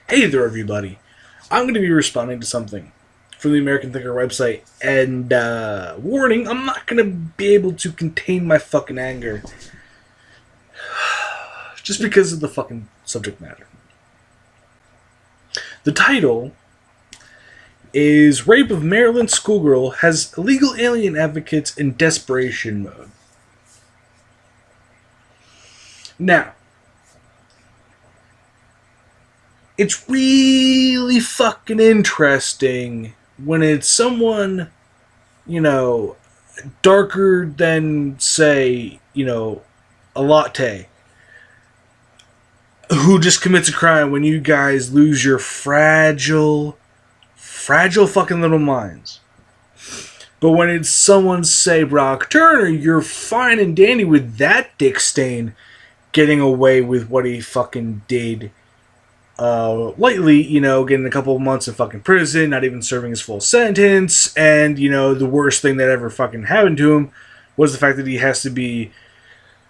Hey there, everybody. I'm going to be responding to something from the American Thinker website, and warning, I'm not going to be able to contain my fucking anger just because of the fucking subject matter. The title is Rape of Maryland Schoolgirl Has Illegal Alien Advocates in Desperation Mode. Now, it's really fucking interesting when it's someone, darker than, say, a latte, who just commits a crime when you guys lose your fragile fucking little minds. But when it's someone, say, Brock Turner, you're fine and dandy with that dick stain getting away with what he fucking did. Lightly, getting a couple of months in fucking prison, not even serving his full sentence, and, the worst thing that ever fucking happened to him was the fact that he has to be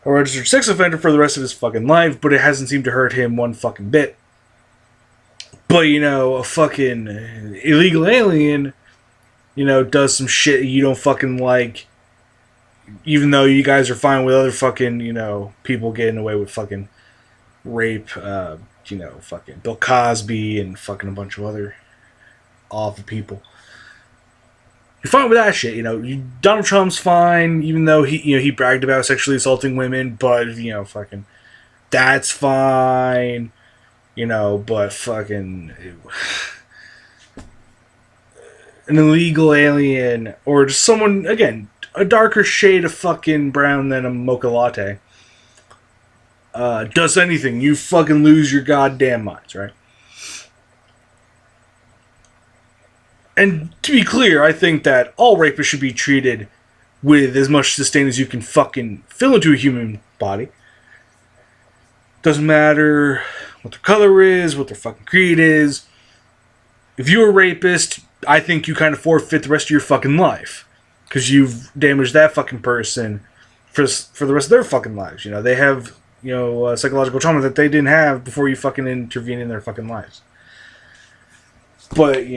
a registered sex offender for the rest of his fucking life, but it hasn't seemed to hurt him one fucking bit. But, a fucking illegal alien, does some shit you don't fucking like, even though you guys are fine with other fucking, people getting away with fucking rape, fucking Bill Cosby and fucking a bunch of other awful people. You're fine with that shit, Donald Trump's fine, even though he bragged about sexually assaulting women, but, fucking, that's fine, but fucking, an illegal alien, or just someone, again, a darker shade of fucking brown than a mocha latte, does anything, you fucking lose your goddamn minds, right? And to be clear, I think that all rapists should be treated with as much disdain as you can fucking fill into a human body. Doesn't matter what their color is, what their fucking creed is. If you're a rapist, I think you kind of forfeit the rest of your fucking life. Because you've damaged that fucking person for the rest of their fucking lives. They have psychological trauma that they didn't have before you fucking intervene in their fucking lives. But,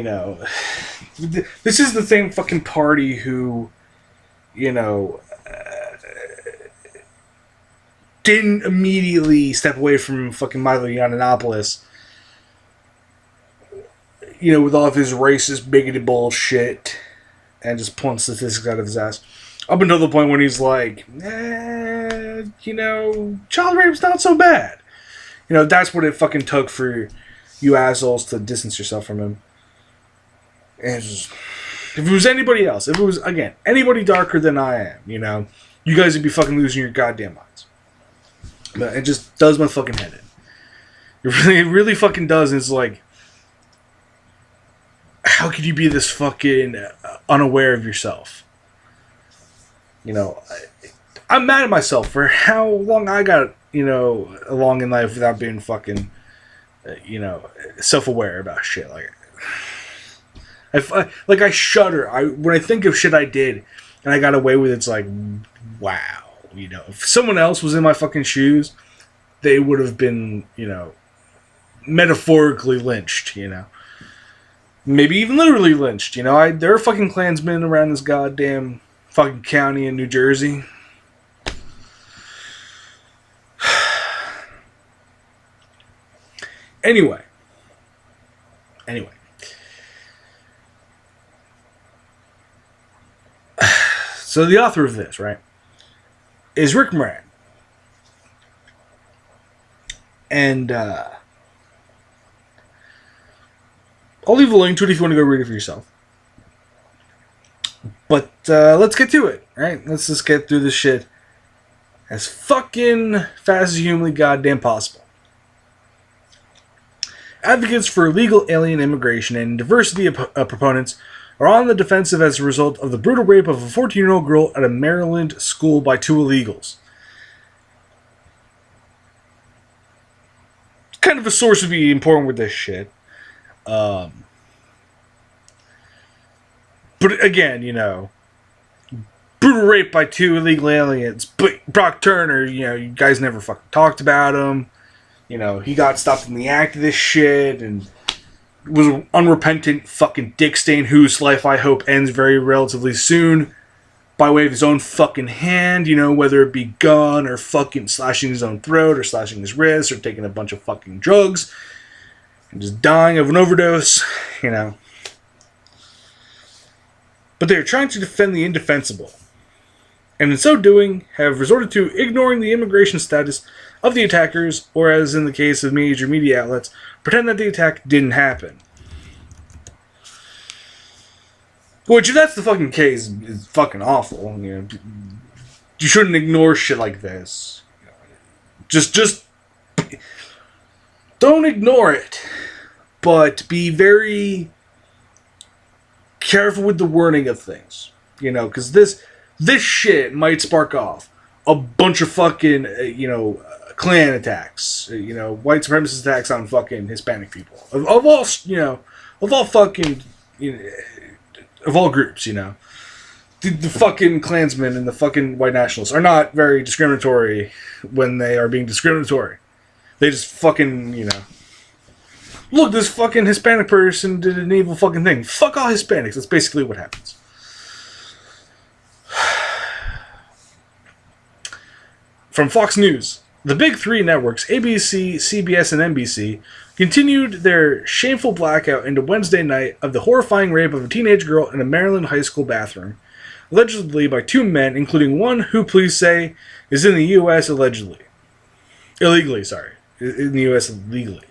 this is the same fucking party who, didn't immediately step away from fucking Milo Yiannopoulos, with all of his racist, bigoted bullshit, and just pulling statistics out of his ass. Up until the point when he's like, child rape's not so bad. That's what it fucking took for you assholes to distance yourself from him. And if it was anybody else, if it was, again, anybody darker than I am, you guys would be fucking losing your goddamn minds. But it just does my fucking head in. It really fucking does. And it's like, how could you be this fucking unaware of yourself? I'm mad at myself for how long I got, along in life without being fucking, self-aware about shit. I shudder. When I think of shit I did and I got away with it, it's like, wow. If someone else was in my fucking shoes, they would have been, metaphorically lynched, Maybe even literally lynched, there are fucking Klansmen around this goddamn fucking county in New Jersey. Anyway. So the author of this, right, is Rick Moran. And I'll leave a link to it if you want to go read it for yourself. But let's get to it, right? Let's just get through this shit as fucking fast as humanly goddamn possible. Advocates for illegal alien immigration and diversity proponents are on the defensive as a result of the brutal rape of a 14-year-old girl at a Maryland school by two illegals. Kind of a source would be important with this shit. But again, brutal rape by two illegal aliens. But Brock Turner, you guys never fucking talked about him. You know, he got stopped in the act of this shit and was an unrepentant fucking dick stain whose life I hope ends very relatively soon by way of his own fucking hand, you know, whether it be gun or fucking slashing his own throat or slashing his wrist or taking a bunch of fucking drugs and just dying of an overdose, you know. But they are trying to defend the indefensible, and in so doing have resorted to ignoring the immigration status of the attackers, or as in the case of major media outlets, pretend that the attack didn't happen. Which, if that's the fucking case, is fucking awful. You know, you shouldn't ignore shit like this. Just don't ignore it, but be very careful with the wording of things. You know, because this shit might spark off a bunch of fucking, Klan attacks, white supremacist attacks on fucking Hispanic people of all, of all fucking, of all groups, The fucking Klansmen and the fucking white nationalists are not very discriminatory when they are being discriminatory. They just fucking, look, this fucking Hispanic person did an evil fucking thing. Fuck all Hispanics. That's basically what happens. From Fox News, the big three networks, ABC, CBS, and NBC, continued their shameful blackout into Wednesday night of the horrifying rape of a teenage girl in a Maryland high school bathroom, allegedly by two men, including one who police say is in the U.S. illegally. Illegally, sorry. In the U.S. illegally.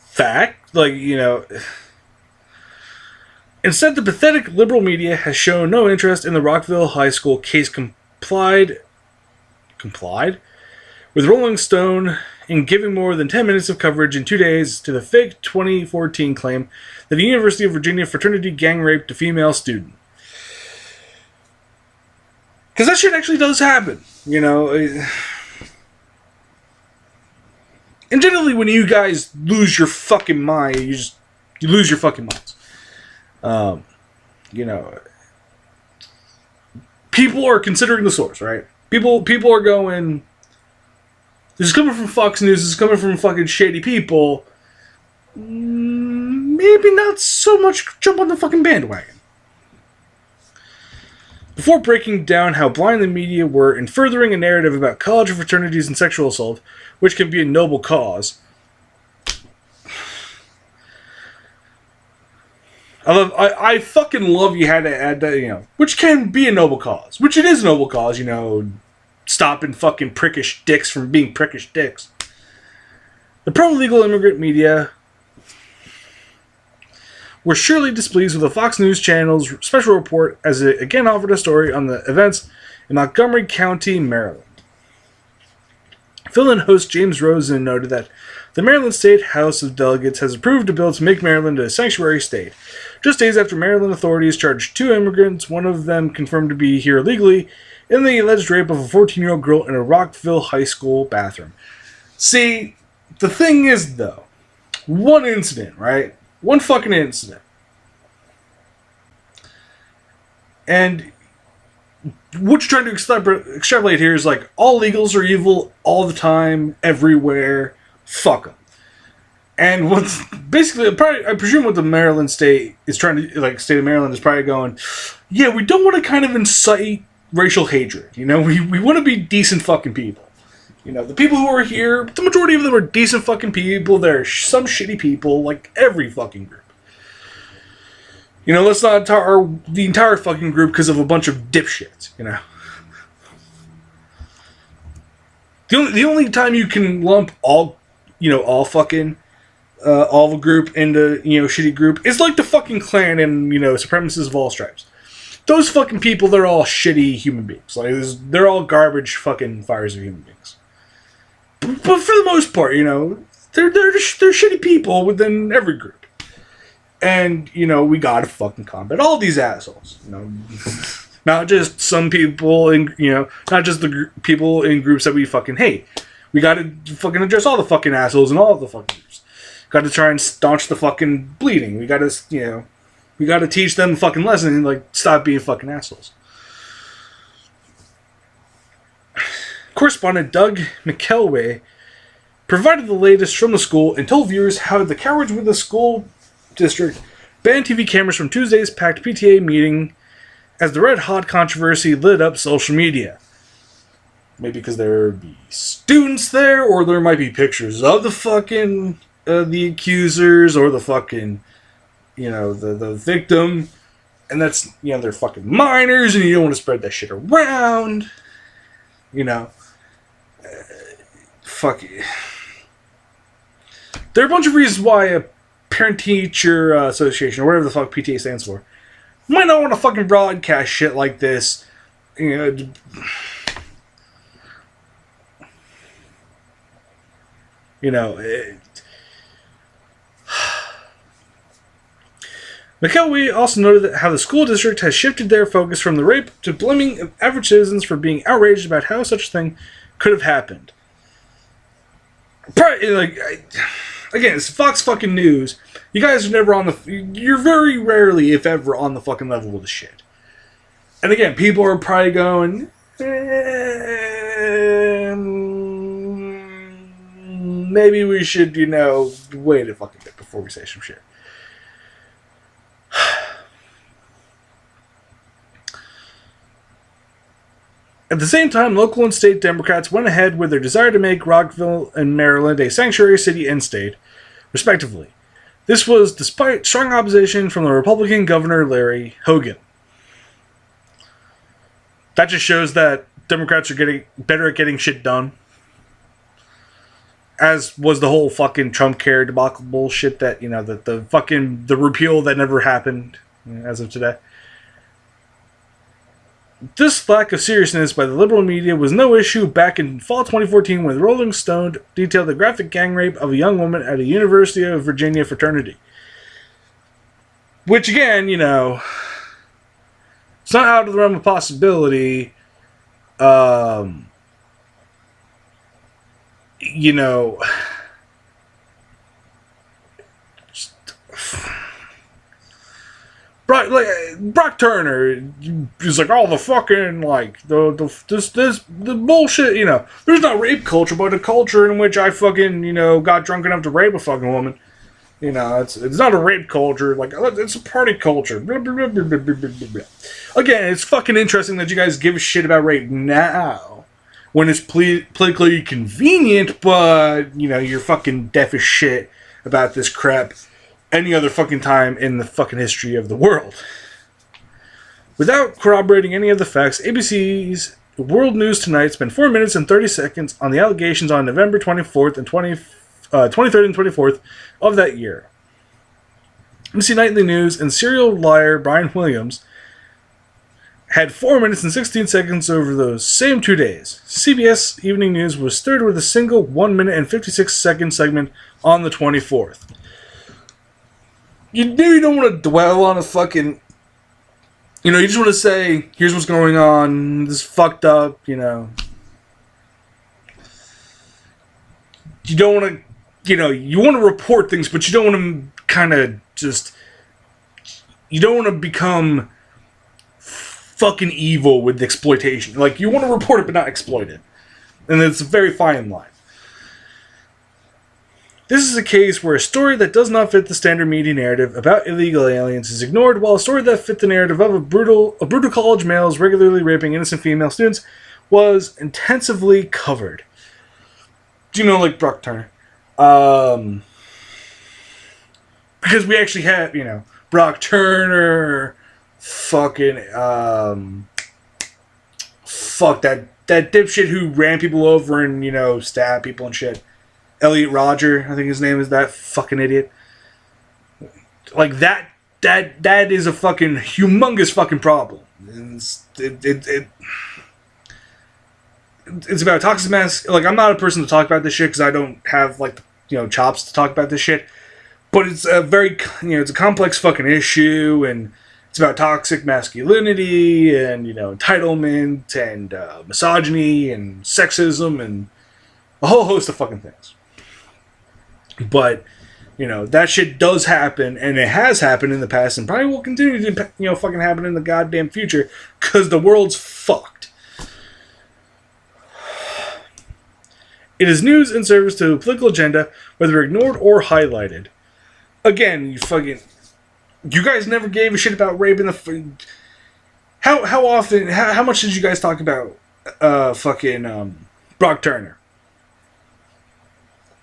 Fact, instead, the pathetic liberal media has shown no interest in the Rockville High School case complied with Rolling Stone in giving more than 10 minutes of coverage in 2 days to the fake 2014 claim that the University of Virginia fraternity gang raped a female student. Because that shit actually does happen, And generally when you guys lose your fucking mind, you lose your fucking minds. People are considering the source, right? People are going, this is coming from Fox News, this is coming from fucking shady people. Maybe not so much jump on the fucking bandwagon. Before breaking down how blind the media were in furthering a narrative about college fraternities and sexual assault, which can be a noble cause, I fucking love you had to add that, which can be a noble cause. Which it is a noble cause, stopping fucking prickish dicks from being prickish dicks. The pro-legal immigrant media were surely displeased with the Fox News Channel's special report as it again offered a story on the events in Montgomery County, Maryland. Fill-in host James Rosen noted that the Maryland State House of Delegates has approved a bill to make Maryland a sanctuary state, just days after Maryland authorities charged two immigrants, one of them confirmed to be here illegally, in the alleged rape of a 14-year-old girl in a Rockville high school bathroom. See, the thing is, though, one incident, right? One fucking incident. And what you're trying to extrapolate here is all legals are evil all the time, everywhere. Fuck them. And what's basically, I presume what the Maryland state is trying to, state of Maryland is probably going, yeah, we don't want to kind of incite racial hatred. We want to be decent fucking people. The people who are here, the majority of them are decent fucking people. They're some shitty people, like every fucking group. Let's not tar the entire fucking group because of a bunch of dipshits, The only time you can lump all fucking, all the group into, shitty group is like the fucking Klan and, supremacists of all stripes. Those fucking people, they're all shitty human beings. They're all garbage fucking fires of human beings. But for the most part, they're shitty people within every group. And, we gotta fucking combat all these assholes. Not just some people in, not just the people in groups that we fucking hate. We gotta fucking address all the fucking assholes in all of the fucking groups. Gotta try and staunch the fucking bleeding. We gotta, We got to teach them a fucking lesson and, like, stop being fucking assholes. Correspondent Doug McElway provided the latest from the school and told viewers how the cowards with the school district banned TV cameras from Tuesday's packed PTA meeting as the red-hot controversy lit up social media. Maybe because there would be students there, or there might be pictures of the fucking, the accusers, or the fucking, you know, the victim. And that's, you know, they're fucking minors, and you don't want to spread that shit around. You know. Fuck it. There are a bunch of reasons why a parent-teacher association, or whatever the fuck PTA stands for, might not want to fucking broadcast shit like this. You know, McElwee also noted how the school district has shifted their focus from the rape to blaming average citizens for being outraged about how such a thing could have happened. Like, again, it's Fox fucking News. You guys are never on the... You're very rarely, if ever, on the fucking level with the shit. And again, people are probably going... maybe we should, you know, wait a fucking bit before we say some shit. At the same time, local and state Democrats went ahead with their desire to make Rockville and Maryland a sanctuary city and state, respectively. This was despite strong opposition from the Republican Governor Larry Hogan. That just shows that Democrats are getting better at getting shit done. As was the whole fucking Trump care debacle bullshit that, you know, the repeal that never happened, as of today. This lack of seriousness by the liberal media was no issue back in fall 2014 when Rolling Stone detailed the graphic gang rape of a young woman at a University of Virginia fraternity. Which, again, you know, it's not out of the realm of possibility. You know, Brock Turner is like, all the fucking, like, the bullshit, you know. There's not rape culture, but a culture in which I fucking, you know, got drunk enough to rape a fucking woman. You know, it's not a rape culture, like, it's a party culture. Blah, blah, blah, blah, blah, blah, blah. Again, it's fucking interesting that you guys give a shit about rape now, when it's politically convenient, but, you know, you're fucking deaf as shit about this crap any other fucking time in the fucking history of the world. Without corroborating any of the facts, ABC's World News Tonight spent 4 minutes and 30 seconds on the allegations on November 24th and 23rd and 24th of that year. ABC Nightly News and serial liar Brian Williams had 4 minutes and 16 seconds over those same 2 days. CBS Evening News was third with a single 1 minute and 56 second segment on the 24th. You don't want to dwell on a fucking... You know, you just want to say, here's what's going on, this is fucked up, you know. You don't want to, you know, you want to report things, but you don't want to kind of just... You don't want to become fucking evil with exploitation. Like, you want to report it, but not exploit it. And it's a very fine line. This is a case where a story that does not fit the standard media narrative about illegal aliens is ignored, while a story that fit the narrative of a brutal college males regularly raping innocent female students was intensively covered. Do you know, like, Brock Turner? Because we actually have, you know, Brock Turner, fucking, fuck that dipshit who ran people over and, you know, stabbed people and shit. Elliot Rodger, I think his name is, that fucking idiot. Like, that is a fucking humongous fucking problem. It's about toxic mass. Like, I'm not a person to talk about this shit because I don't have, like, you know, chops to talk about this shit. But it's a very, you know, it's a complex fucking issue, and it's about toxic masculinity and, you know, entitlement and misogyny and sexism and a whole host of fucking things. But That shit does happen, and it has happened in the past, and probably will continue to, fucking happen in the goddamn future, because the world's fucked. It is news in service to a political agenda, whether ignored or highlighted. Again, you guys never gave a shit about rape in the... How often, how much did you guys talk about, Brock Turner?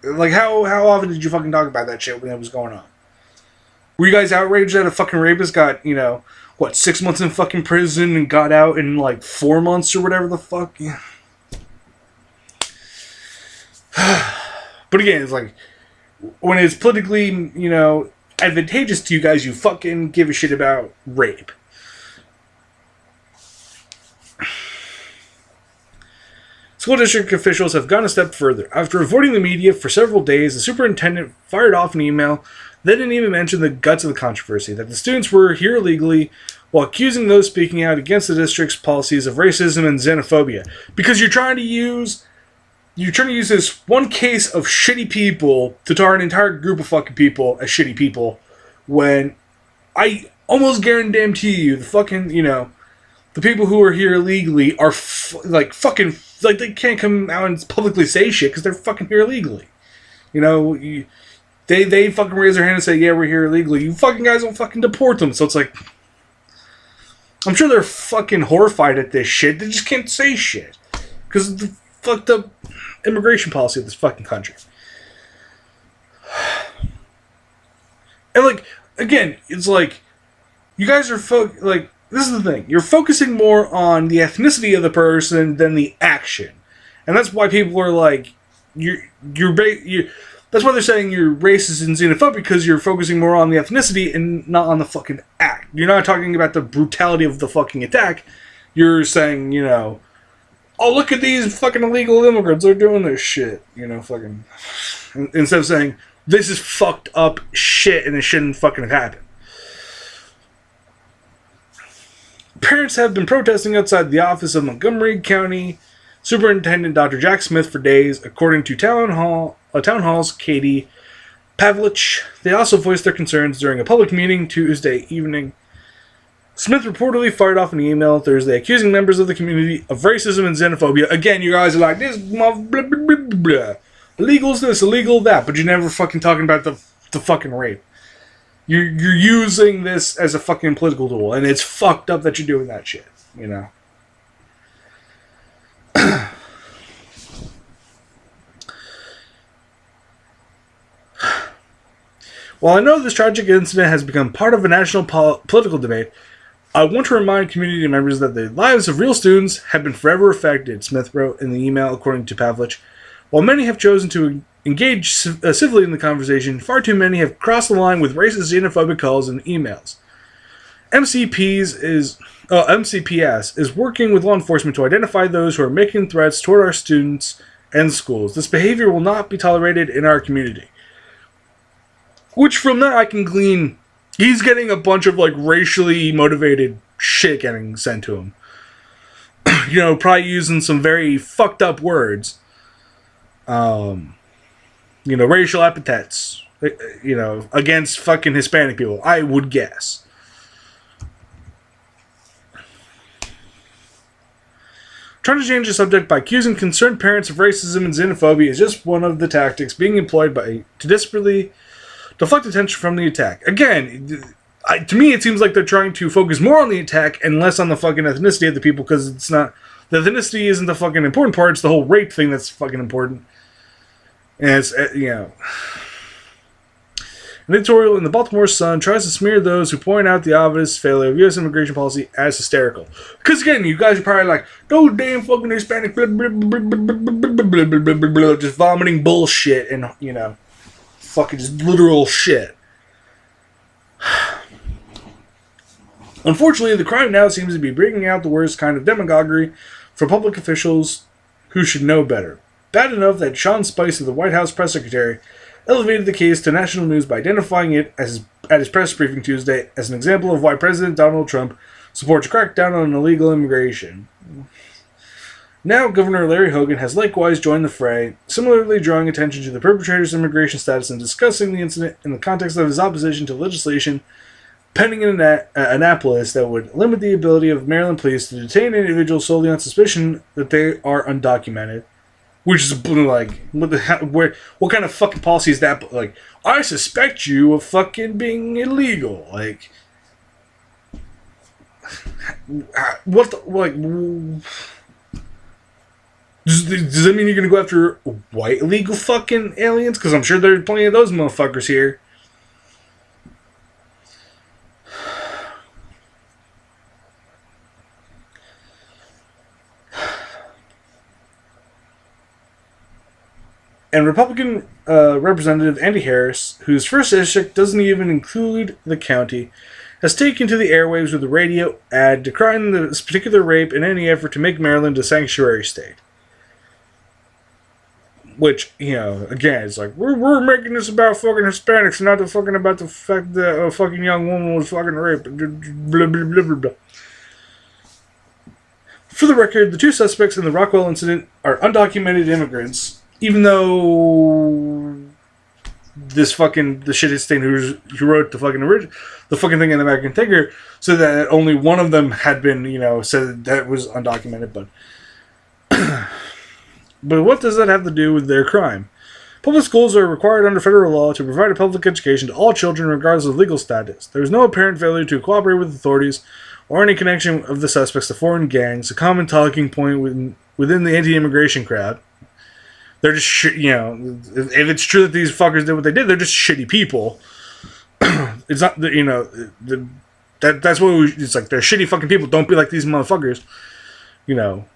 Like, how often did you fucking talk about that shit when it was going on? Were you guys outraged that a fucking rapist got, 6 months in fucking prison and got out in, 4 months or whatever the fuck? Yeah. But again, it's like, when it's politically, advantageous to you guys, you fucking give a shit about rape. School district officials have gone a step further. After avoiding the media for several days, the superintendent fired off an email that didn't even mention the guts of the controversy, that the students were here illegally, while accusing those speaking out against the district's policies of racism and xenophobia. Because you're trying to use this one case of shitty people to tar an entire group of fucking people as shitty people, when I almost guarantee you the fucking, the people who are here illegally are fucking... they can't come out and publicly say shit because they're fucking here illegally. They fucking raise their hand and say, yeah, we're here illegally. You fucking guys don't fucking deport them. So it's like, I'm sure they're fucking horrified at this shit. They just can't say shit because of the fucked up immigration policy of this fucking country. And again, it's like, you guys are this is the thing. You're focusing more on the ethnicity of the person than the action, and that's why people are like, that's why they're saying you're racist and xenophobic, because you're focusing more on the ethnicity and not on the fucking act. You're not talking about the brutality of the fucking attack. You're saying, oh, look at these fucking illegal immigrants. They're doing this shit. Fucking... Instead of saying, this is fucked up shit and it shouldn't fucking have happened. Parents have been protesting outside the office of Montgomery County Superintendent Dr. Jack Smith for days, according to Town Hall's Katie Pavlich. They also voiced their concerns during a public meeting Tuesday evening. Smith reportedly fired off an email Thursday accusing members of the community of racism and xenophobia. Again, you guys are like, this blah, blah, blah, blah, blah. Illegal is this, illegal that, but you're never fucking talking about the fucking rape. You're using this as a fucking political tool, and it's fucked up that you're doing that shit, While I know this tragic incident has become part of a national political debate, I want to remind community members that the lives of real students have been forever affected, Smith wrote in the email, according to Pavlich. While many have chosen to engage civilly in the conversation, far too many have crossed the line with racist, xenophobic calls and emails. MCPS is working with law enforcement to identify those who are making threats toward our students and schools. This behavior will not be tolerated in our community. Which from that I can glean, he's getting a bunch of racially motivated shit getting sent to him. Probably using some very fucked up words. Racial epithets, against fucking Hispanic people, I would guess. Trying to change the subject by accusing concerned parents of racism and xenophobia is just one of the tactics being employed to desperately deflect attention from the attack. Again, to me it seems like they're trying to focus more on the attack and less on the fucking ethnicity of the people, because it's not... The ethnicity isn't the fucking important part, it's the whole rape thing that's fucking important. And it's, an editorial in the Baltimore Sun tries to smear those who point out the obvious failure of U.S. immigration policy as hysterical. Because again, you guys are probably like, those damn fucking Hispanic, blah, blah, blah, blah, blah, blah, blah, blah, blah, just vomiting bullshit and, fucking just literal shit. Unfortunately, the crime now seems to be bringing out the worst kind of demagoguery for public officials who should know better. Bad enough that Sean Spicer, the White House press secretary, elevated the case to national news by identifying it at his press briefing Tuesday as an example of why President Donald Trump supports a crackdown on illegal immigration. Now, Governor Larry Hogan has likewise joined the fray, similarly drawing attention to the perpetrator's immigration status and discussing the incident in the context of his opposition to legislation pending in Annapolis that would limit the ability of Maryland police to detain individuals solely on suspicion that they are undocumented. Which is like, what kind of fucking policy is that? Like, I suspect you of fucking being illegal. Like, what the, like, does that mean you're gonna go after white illegal fucking aliens? Because I'm sure there's plenty of those motherfuckers here. And Republican Representative Andy Harris, whose first district doesn't even include the county, has taken to the airwaves with a radio ad decrying this particular rape in any effort to make Maryland a sanctuary state. Which, you know, again, it's like, we're making this about fucking Hispanics, not fucking about the fact that a fucking young woman was fucking raped. Blah, blah, blah, blah, blah. For the record, the two suspects in the Rockwell incident are undocumented immigrants. Even though the shithead stain who wrote the fucking thing in the American Thinker, so that only one of them had been, you know, said that was undocumented, but but what does that have to do with their crime? Public schools are required under federal law to provide a public education to all children regardless of legal status. There is no apparent failure to cooperate with authorities or any connection of the suspects to foreign gangs, a common talking point within the anti-immigration crowd. They're just you know, if it's true that these fuckers did what they did, they're just shitty people. It's not, you know, that's what it's like. They're shitty fucking people. Don't be like these motherfuckers. You know.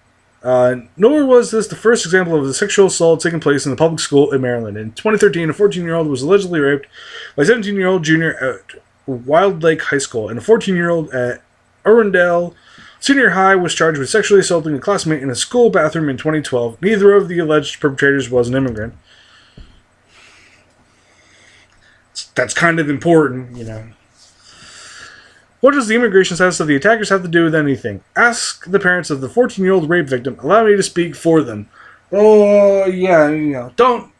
Nor was this the first example of a sexual assault taking place in the public school in Maryland. In 2013, a 14-year-old was allegedly raped by a 17-year-old junior at Wild Lake High School, and a 14-year-old at Arundel Senior High was charged with sexually assaulting a classmate in a school bathroom in 2012. Neither of the alleged perpetrators was an immigrant. That's kind of important, you know. What does the immigration status of the attackers have to do with anything? Ask the parents of the 14-year-old rape victim. Allow me to speak for them. Oh, yeah, you know. Don't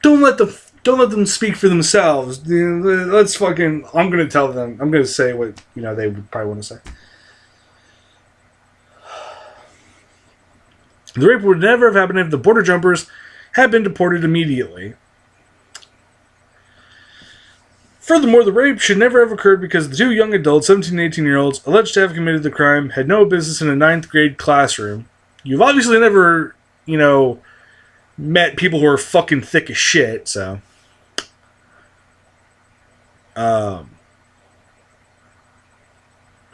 let them speak for themselves. Let's fucking. I'm gonna tell them. I'm gonna say what, you know, they would probably want to say. The rape would never have happened if the border jumpers had been deported immediately. Furthermore, the rape should never have occurred because the two young adults, 17 and 18-year-olds, alleged to have committed the crime, had no business in a 9th grade classroom. You've obviously never, you know, met people who are fucking thick as shit, so. And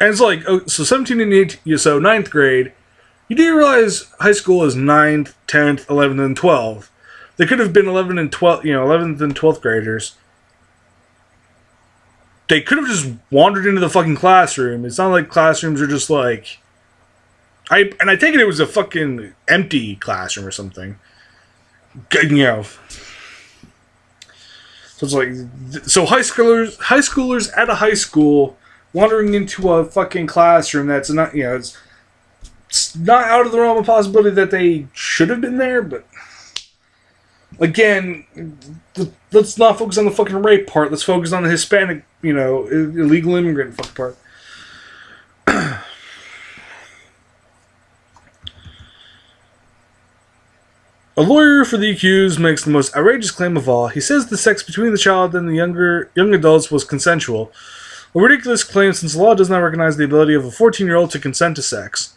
it's like, so 17 and 18, so 9th grade. You do realize high school is 9th, 10th, 11th, and 12th. They could have been 11th and 12th, you know, 11th and 12th graders. They could have just wandered into the fucking classroom. It's not like classrooms are just like... I take it was a fucking empty classroom or something. You know. So it's like... So high schoolers at a high school wandering into a fucking classroom that's not, you know, it's not out of the realm of possibility that they should have been there, but again, let's not focus on the fucking rape part. Let's focus on the Hispanic, you know, illegal immigrant fucking part. A lawyer for the accused makes the most outrageous claim of all. He says the sex between the child and the young adults was consensual. A ridiculous claim since the law does not recognize the ability of a 14-year-old to consent to sex.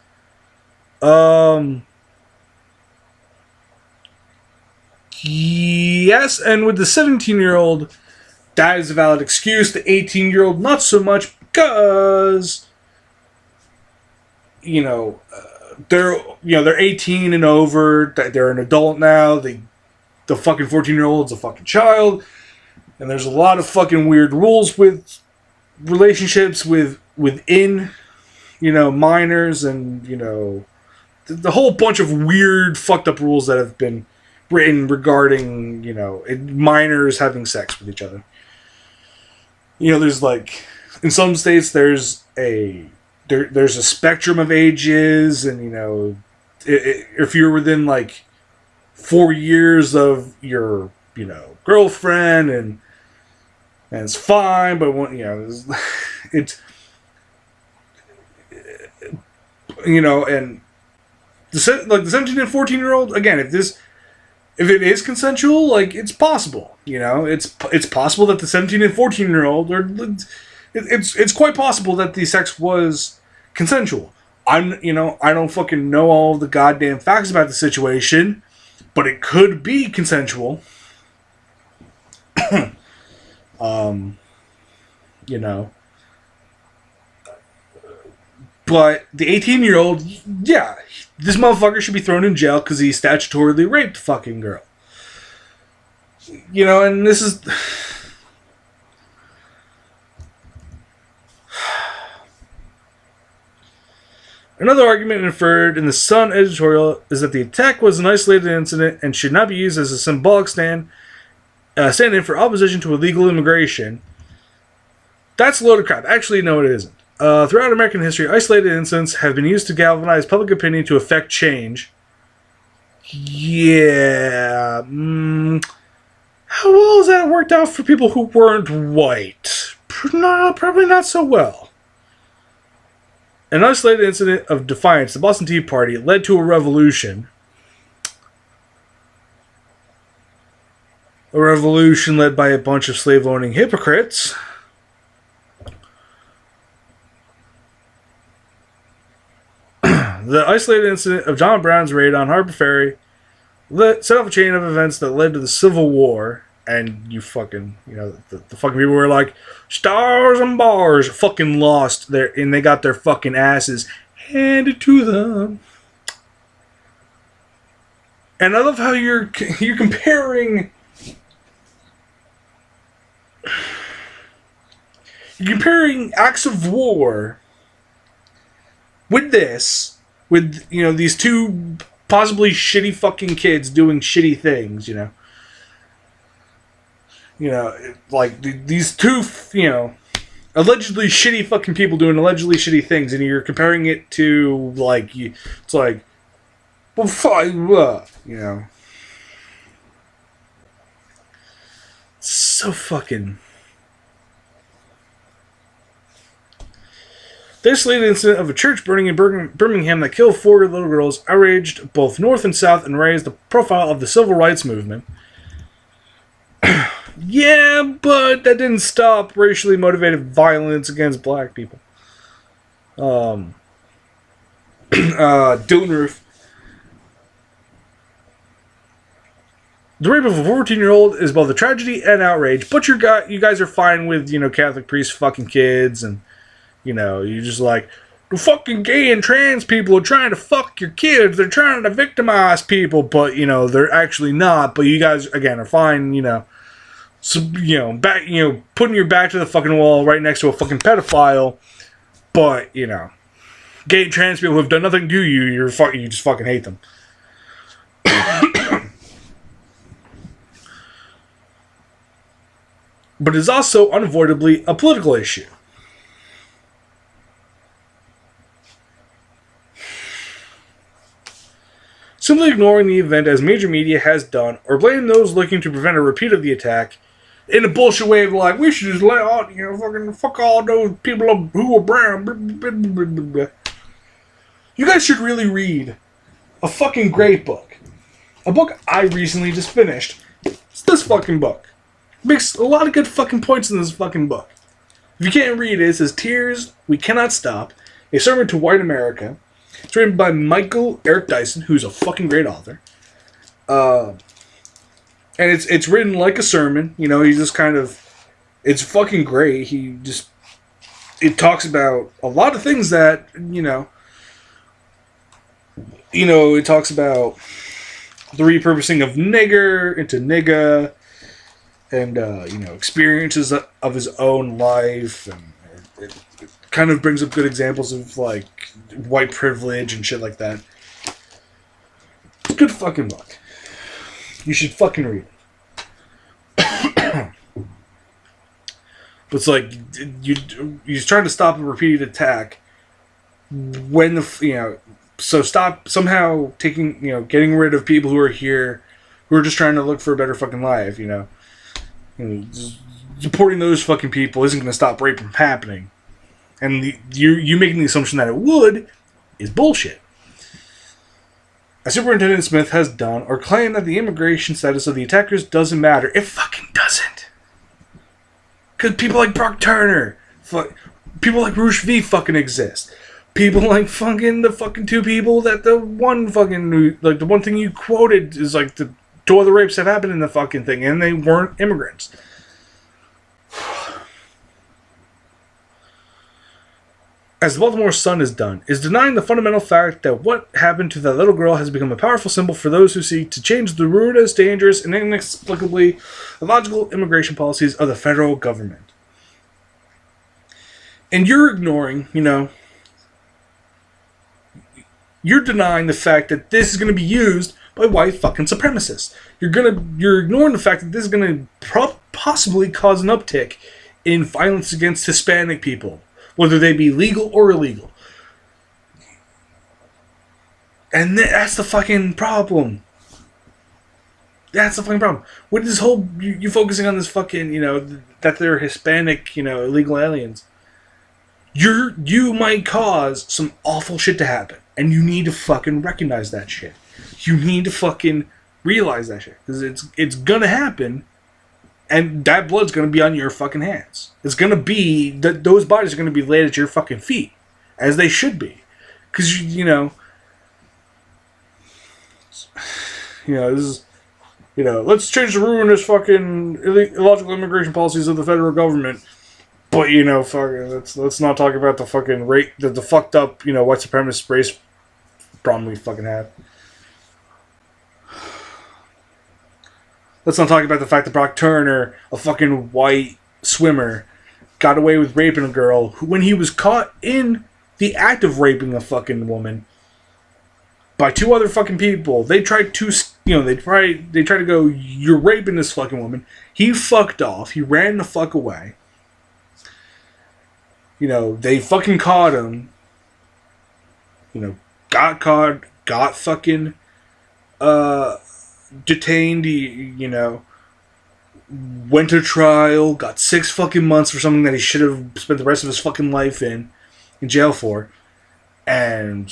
Yes, and with the 17-year-old, that is a valid excuse. The 18-year-old, not so much, because, you know, they're 18 and over. They're an adult now. The fucking 14-year-old's a fucking child, and there's a lot of fucking weird rules with relationships within, you know, minors, and, you know, the whole bunch of weird, fucked up rules that have been written regarding, you know, minors having sex with each other. You know, there's like, in some states there's a spectrum of ages, and, you know, if you're within like 4 years of your, girlfriend, and it's fine, but when, it's, and the 17 and 14-year-old, again, if it is consensual, like, it's possible, it's possible that the 17 and 14-year-old, or it's quite possible that the sex was consensual. I don't fucking know all the goddamn facts about the situation, but it could be consensual. But the 18-year-old, yeah, this motherfucker should be thrown in jail because he statutorily raped the fucking girl. And this is... Another argument inferred in the Sun editorial is that the attack was an isolated incident and should not be used as a symbolic stand-in for opposition to illegal immigration. That's a load of crap. Actually, no, it isn't. Throughout American history, isolated incidents have been used to galvanize public opinion to affect change. Yeah. How well has that worked out for people who weren't white? No, probably not so well. An isolated incident of defiance, the Boston Tea Party, led to a revolution. A revolution led by a bunch of slave-owning hypocrites. The isolated incident of John Brown's raid on Harbor Ferry set off a chain of events that led to the Civil War. And you fucking, the fucking people were like, stars and bars, fucking lost and they got their fucking asses handed to them. And I love how you're comparing... You're comparing acts of war with this, with, these two possibly shitty fucking kids doing shitty things, like these two, allegedly shitty fucking people doing allegedly shitty things, and you're comparing it to, like, it's like, well, fine, so fucking... This late incident of a church burning in Birmingham that killed 4 little girls outraged both North and South and raised the profile of the civil rights movement. Yeah, but that didn't stop racially motivated violence against black people. Dilton Roof. The rape of a 14-year-old is both a tragedy and outrage, but you guys are fine with, Catholic priests fucking kids, and, you're just like, the fucking gay and trans people are trying to fuck your kids, they're trying to victimize people, but, they're actually not, but you guys, again, are fine, so, back, putting your back to the fucking wall right next to a fucking pedophile, but, gay and trans people who have done nothing to you, you just fucking hate them. But it's also unavoidably a political issue. Simply ignoring the event as major media has done, or blaming those looking to prevent a repeat of the attack, in a bullshit way of like, we should just let out, fucking fuck all those people who are brown. Blah, blah, blah, blah, blah. You guys should really read a fucking great book. A book I recently just finished. It's this fucking book. Makes a lot of good fucking points in this fucking book. If you can't read it, it says Tears We Cannot Stop, A Sermon to White America. It's written by Michael Eric Dyson, who's a fucking great author. And it's written like a sermon. He's just kind of... It's fucking great. It talks about a lot of things that, it talks about the repurposing of nigger into nigga, and, experiences of his own life, and it kind of brings up good examples of, like, white privilege and shit like that. It's a good fucking book. You should fucking read it. But it's like, you're trying to stop a repeated attack when So stop somehow getting rid of people who are here, who are just trying to look for a better fucking life. Just deporting those fucking people isn't going to stop rape from happening. And you making the assumption that it would is bullshit. As Superintendent Smith has done, or claimed that the immigration status of the attackers doesn't matter. It fucking doesn't. Because people like Brock Turner, people like Roosh V fucking exist. People like fucking the fucking two people that the one fucking, like the one thing you quoted is like the two other rapes have happened in the fucking thing, and they weren't immigrants. As the Baltimore Sun has done, is denying the fundamental fact that what happened to that little girl has become a powerful symbol for those who seek to change the ruinous, dangerous, and inexplicably illogical immigration policies of the federal government. And you're ignoring, you're denying the fact that this is going to be used by white fucking supremacists. You're ignoring the fact that this is going to possibly cause an uptick in violence against Hispanic people, whether they be legal or illegal. And that's the fucking problem. That's the fucking problem. With this whole, you focusing on this fucking, that they're Hispanic, illegal aliens. You might cause some awful shit to happen. And you need to fucking recognize that shit. You need to fucking realize that shit. Because it's gonna happen. And that blood's gonna be on your fucking hands. It's gonna be, those bodies are gonna be laid at your fucking feet. As they should be. Because, this is, let's change the ruinous fucking illogical immigration policies of the federal government. But, fucking, let's not talk about the fucking rape, the fucked up, white supremacist race problem we fucking have. Let's not talk about the fact that Brock Turner, a fucking white swimmer, got away with raping a girl who, when he was caught in the act of raping a fucking woman by two other fucking people, they tried to, they tried to go, you're raping this fucking woman. He fucked off. He ran the fuck away. They fucking caught him. Got caught, got fucking detained, went to trial, got 6 fucking months for something that he should have spent the rest of his fucking life in jail for. And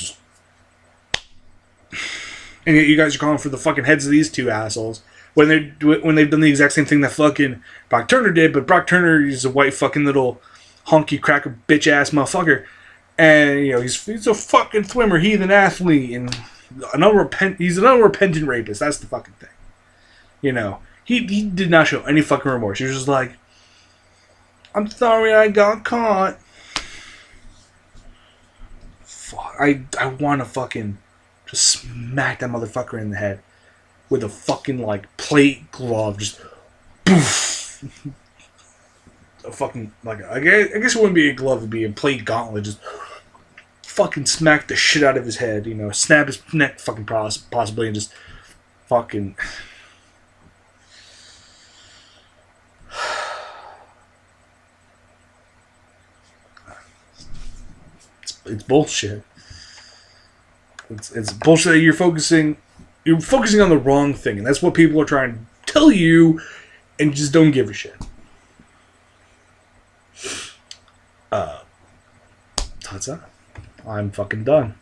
yet you guys are calling for the fucking heads of these two assholes when they've done the exact same thing that fucking Brock Turner did, but Brock Turner is a white fucking little honky cracker bitch ass motherfucker, and he's a fucking swimmer, heathen athlete, and he's an unrepentant rapist. That's the fucking thing. He did not show any fucking remorse. He was just like, I'm sorry I got caught. Fuck, I want to fucking just smack that motherfucker in the head with a fucking plate glove, just poof. A fucking, I guess it wouldn't be a glove, it'd be a plate gauntlet, just fucking smack the shit out of his head, snap his neck fucking possibly, and just fucking... It's bullshit. It's bullshit that you're focusing on the wrong thing, and that's what people are trying to tell you, and you just don't give a shit. That's it. I'm fucking done.